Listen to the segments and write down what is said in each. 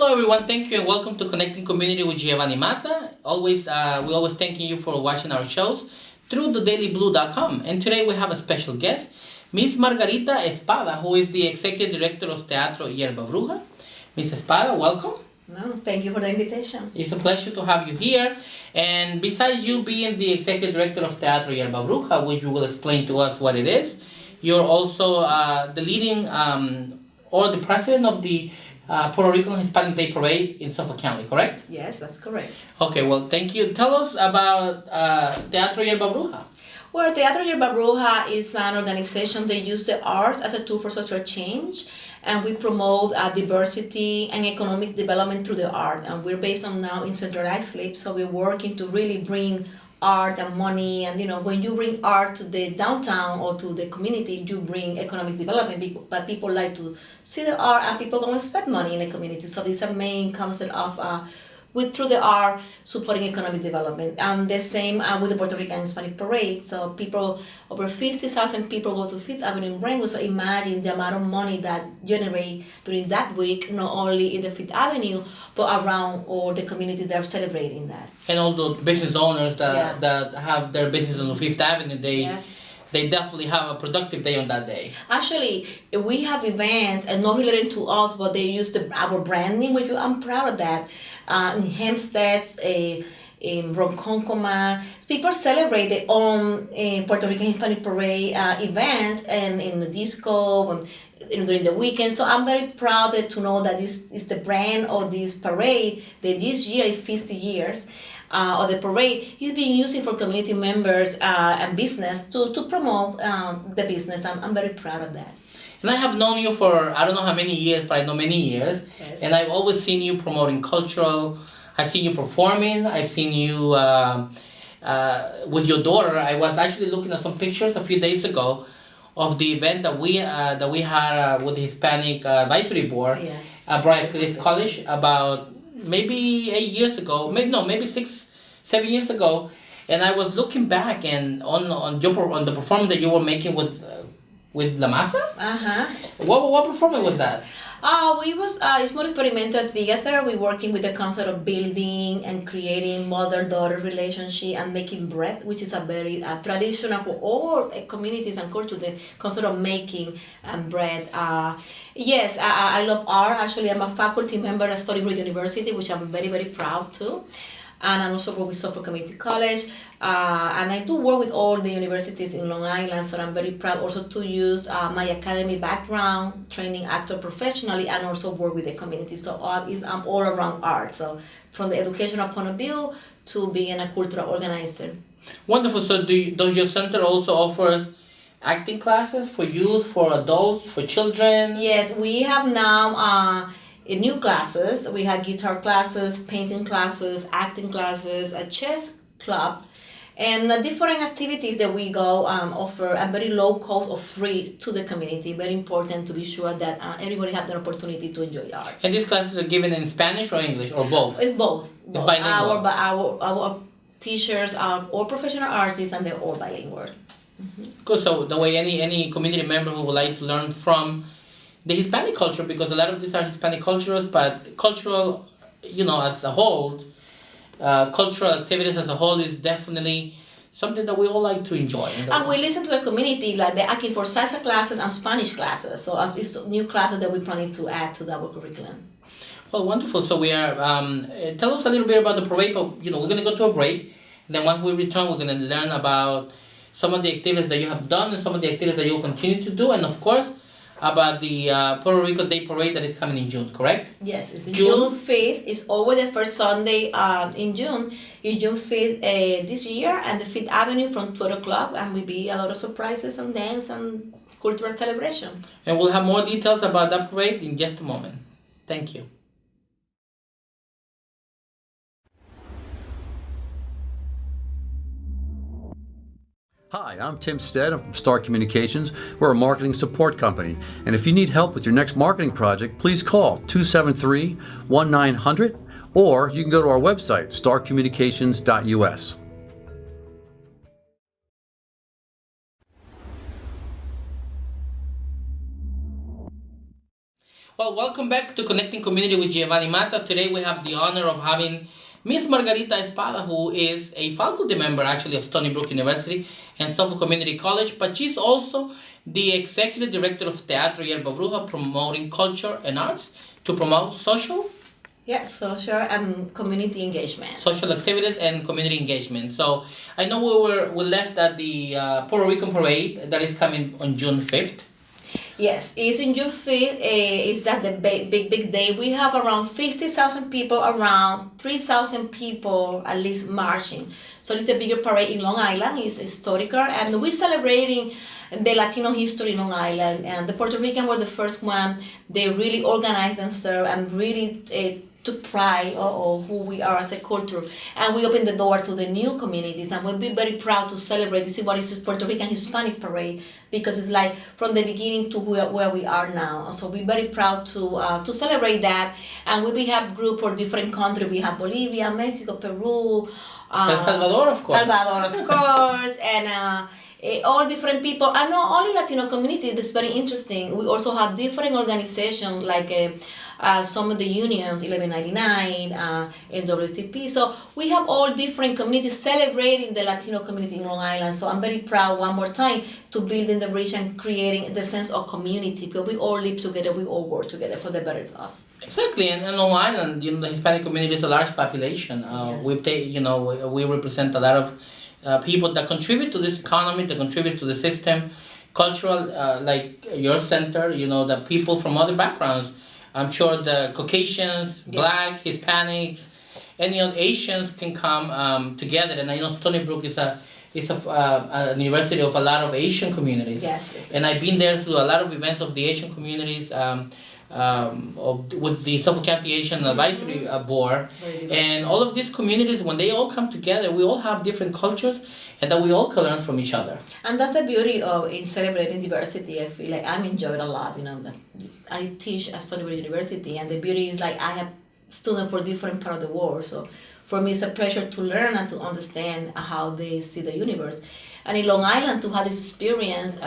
Hello everyone, thank you and welcome to Connecting Community with Giovanni Mata. We always thanking you for watching our shows through thedailyblue.com. And today we have a special guest, Miss Margarita Espada, who is the Executive Director of Teatro Yerba Bruja. Miss Espada, welcome. No, thank you for the invitation. It's a pleasure to have you here. And besides you being the Executive Director of Teatro Yerba Bruja, which you will explain to us what it is, you're also the leading or the president of the Puerto Rican Hispanic Day Parade in Suffolk County, correct? Yes, that's correct. Okay, well, thank you. Tell us about Teatro Yerba Bruja. Well, Teatro Yerba Bruja is an organization that uses the arts as a tool for social change, and we promote diversity and economic development through the art. And we're based on now in Central Islip, so we're working to really bring art and money. And when you bring art to the downtown or to the community, you bring economic development. But people like to see the art, and people don't spend money in the community. So it's a main concept of through the art supporting economic development. And the same with the Puerto Rican Hispanic Parade. So over 50,000 people go to Fifth Avenue in Brentwood. So imagine the amount of money that generate during that week, not only in the Fifth Avenue, but around all the communities that are celebrating that. And all the business owners that have their business on the Fifth Avenue, they definitely have a productive day on that day. Actually, we have events, and not related to us, but they use our branding, which I'm proud of that. In Hempstead, in Ronkonkoma, people celebrate their own Puerto Rican Hispanic Parade event, and in the disco, and during the weekend. So I'm very proud to know that this is the brand of this parade, that this year is 50 years. Or the parade is being used for community members and business to promote the business. I'm very proud of that. And I have known you for, I don't know how many years, but I know many years. Yes. And I've always seen you promoting cultural. I've seen you performing. I've seen you with your daughter. I was actually looking at some pictures a few days ago of the event that we had with the Hispanic Advisory Board at Briar Cliff College about maybe 8 years ago, maybe 6-7 years ago, and I was looking back and on the performance that you were making with La Masa. What performance was that? It's more experimental theater. We're working with the concept of building and creating mother-daughter relationship and making bread, which is a very traditional for all communities and culture, the concept of making bread. Yes, I love art. Actually, I'm a faculty member at Storybrooke University, which I'm very, very proud to. And I also work with Suffolk Community College. And I do work with all the universities in Long Island, so I'm very proud also to use my academic background, training actor professionally, and also work with the community. So I'm all around art, so from the educational point of view to being a cultural organizer. Wonderful. So does your center also offers acting classes for youth, for adults, for children? Yes, we have now in new classes. We have guitar classes, painting classes, acting classes, a chess club, and different activities that we go offer at very low cost or free to the community. Very important to be sure that everybody have the opportunity to enjoy art. And these classes are given in Spanish or English or both? It's both. Bilingual. Our teachers are all professional artists, and they're all bilingual. Good. So the way any community member who would like to learn from the Hispanic culture, because a lot of these are Hispanic cultures, but cultural, as a whole, cultural activities as a whole is definitely something that we all like to enjoy. And we listen to the community, like they're asking for salsa classes and Spanish classes. So it's new classes that we're planning to add to our curriculum. Well, wonderful. So we are, tell us a little bit about the parade, but, we're going to go to a break. And then once we return, we're going to learn about some of the activities that you have done and some of the activities that you'll continue to do. And of course, about the Puerto Rico Day Parade that is coming in June, correct? Yes, it's June 5th. It's always the first Sunday in June. It's June 5th this year, and the 5th Avenue from 12 o'clock, and will be a lot of surprises and dance and cultural celebration. And we'll have more details about that parade in just a moment. Thank you. Hi, I'm Tim Stead. I'm from Star Communications. We're a marketing support company. And if you need help with your next marketing project, please call 273-1900, or you can go to our website, starcommunications.us. Well, welcome back to Connecting Community with Giovanni Mata. Today we have the honor of having Miss Margarita Espada, who is a faculty member actually of Stony Brook University and Suffolk Community College, but she's also the executive director of Teatro Yerba Bruja, promoting culture and arts to promote social Social and community engagement. social activities and community engagement. So I know we left at the Puerto Rican parade that is coming on June 5th. Yes, it's in June 5th. Is that the big day? We have around 50,000 people, around 3,000 people at least marching. So it's a bigger parade in Long Island. It's historical, and we're celebrating the Latino history in Long Island. And the Puerto Rican were the first one. They really organized themselves and really took pride of who we are as a culture, and we opened the door to the new communities, and we'll be very proud to celebrate. This is what is Puerto Rican Hispanic Parade, because it's like from the beginning to where we are now. So we're very proud to celebrate that, and we have group for different countries. We have Bolivia, Mexico, Peru, El Salvador, of course. And all different people, and not only Latino community. It's very interesting. We also have different organizations like some of the unions, 1199, NWCP. So we have all different communities celebrating the Latino community in Long Island. So I'm very proud one more time to building the bridge and creating the sense of community, because we all live together, we all work together for the better of us. Exactly, and in Long Island, the Hispanic community is a large population. Yes. We represent a lot of people that contribute to this economy, that contribute to the system, cultural, like your center. The people from other backgrounds. I'm sure the Caucasians, Yes. Black, Hispanics, any other Asians can come together. And I know Stony Brook is a university of a lot of Asian communities. Yes. And I've been there through a lot of events of the Asian communities. With the Suffolk County Asian Advisory Board, Very diverse. and all of these communities, when they all come together, we all have different cultures, and that we all can learn from each other. And that's the beauty of in celebrating diversity. I feel like I'm enjoying a lot. I teach at Stony Brook University, and the beauty is like I have students for different part of the world. So for me, it's a pleasure to learn and to understand how they see the universe. And in Long Island, to have this experience,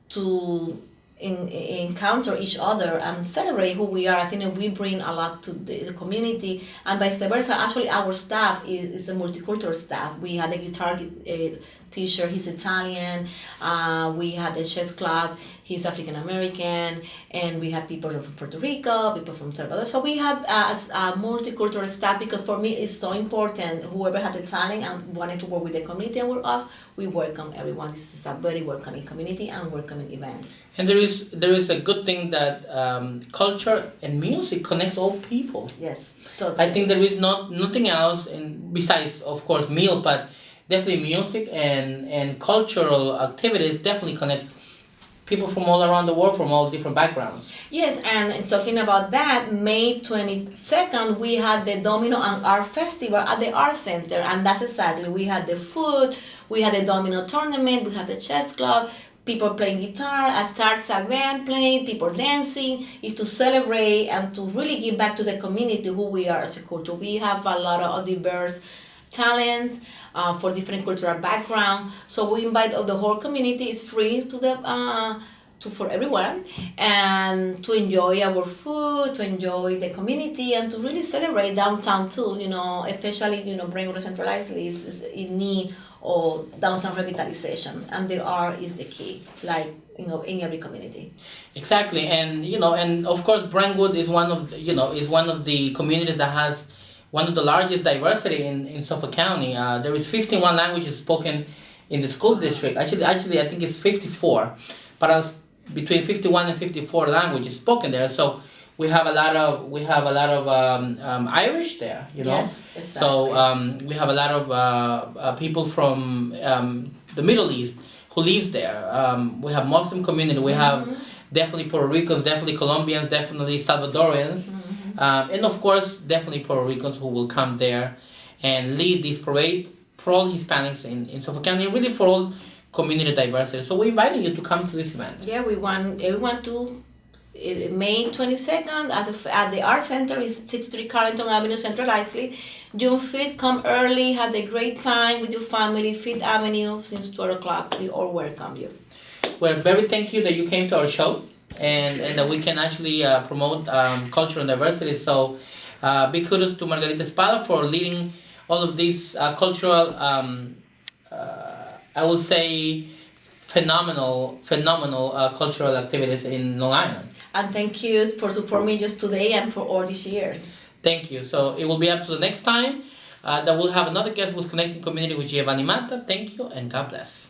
to encounter each other and celebrate who we are. I think that we bring a lot to the community, and vice versa. Actually, our staff is a multicultural staff. We had a guitar teacher, he's Italian. We had a chess club, he's African American, and we had people from Puerto Rico, people from Salvador. So we had a multicultural staff, because for me it's so important. Whoever had the talent and wanted to work with the community and with us, we welcome everyone. This is a very welcoming community and welcoming event. And there is a good thing that culture and music connects all people. Yes, totally. I think there is nothing else, besides, of course, meal, but definitely music and cultural activities definitely connect people from all around the world, from all different backgrounds. Yes, and talking about that, May 22nd, we had the Domino and Art Festival at the Art Center, and that's exactly, we had the food, we had the Domino tournament, we had the chess club, people playing guitar, a salsa band playing, people dancing. It's to celebrate and to really give back to the community who we are as a culture. We have a lot of diverse talents for different cultural background. So we invite the whole community. It's free for everyone, and to enjoy our food, to enjoy the community, and to really celebrate downtown too. Especially Avenue Central Islip is in need of downtown revitalization, and the art is the key, like in every community. Exactly, and of course Brentwood is one of the communities that has one of the largest diversity in Suffolk County. There is 51 languages spoken in the school district. Actually, I think it's 54, but between 51 and 54 languages spoken there. So we have a lot of Irish there. Yes, exactly. So we have a lot of people from the Middle East who live there. We have Muslim community. We have definitely Puerto Ricans, definitely Colombians, definitely Salvadorians. And of course, definitely Puerto Ricans who will come there and lead this parade for all Hispanics in Suffolk County, and really for all community diversity. So we're inviting you to come to this event. Yeah, we want everyone to May 22nd at the Art Center is 63 Carelton Avenue, Central Islip. June 5th, come early, have a great time with your family, 5th Avenue since 12 o'clock. We all welcome you. We're very thank you that you came to our show. and that we can actually promote cultural diversity. So big kudos to Margarita Espada for leading all of these cultural, I would say, phenomenal cultural activities in Long Island. And thank you for supporting me just today and for all this year. Thank you. So it will be up to the next time that we'll have another guest with Connecting Community with Giovanni Mata. Thank you and God bless.